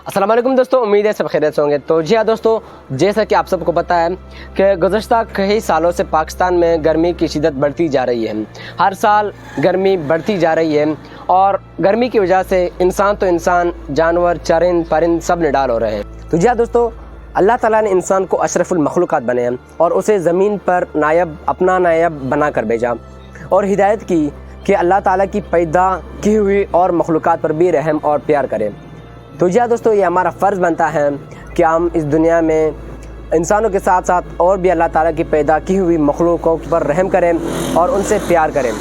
अस्सलाम वालेकुम दोस्तों, उम्मीद है सब खैरियत से होंगे। तो जी हाँ दोस्तों, जैसा कि आप सबको पता है कि गुज़श्ता कई सालों से पाकिस्तान में गर्मी की शिद्दत बढ़ती जा रही है। हर साल गर्मी बढ़ती जा रही है और गर्मी की वजह से इंसान तो इंसान, जानवर, चरिंद परिंद सब निडाल हो रहे हैं। तो जी हाँ दोस्तों, अल्लाह ताला ने इंसान को अशरफुल मखलूक़ात बनाए हैं और उसे ज़मीन पर अपना नायब बना कर भेजा और हिदायत की कि अल्लाह ताला की पैदा की हुई और मखलूक़ात पर भी रहम और प्यार करें। तो जी हाँ दोस्तों, ये हमारा फ़र्ज़ बनता है कि हम इस दुनिया में इंसानों के साथ साथ और भी अल्लाह ताला की पैदा की हुई मखलूक़ों पर रहम करें और उनसे प्यार करें।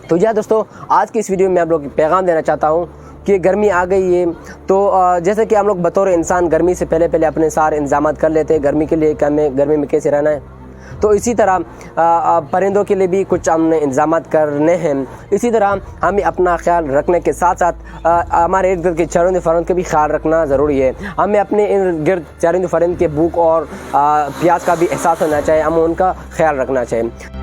तो जी हाँ दोस्तों, आज की इस वीडियो में आप लोग पैगाम देना चाहता हूँ कि गर्मी आ गई है। तो जैसे कि हम लोग बतौर इंसान गर्मी से पहले अपने सारे इंतजाम कर लेते हैं गर्मी के लिए कि हमें गर्मी में कैसे रहना है, तो इसी तरह परिंदों के लिए भी कुछ हमने इंतजाम करने हैं। इसी तरह हमें अपना ख्याल रखने के साथ साथ हमारे इर्द गिर्द के चरिंद परिंद का भी ख्याल रखना ज़रूरी है। हमें अपने इर्द गिर्द चरिंद परिंद के भूख और प्यास का भी एहसास होना चाहिए, हमें उनका ख्याल रखना चाहिए।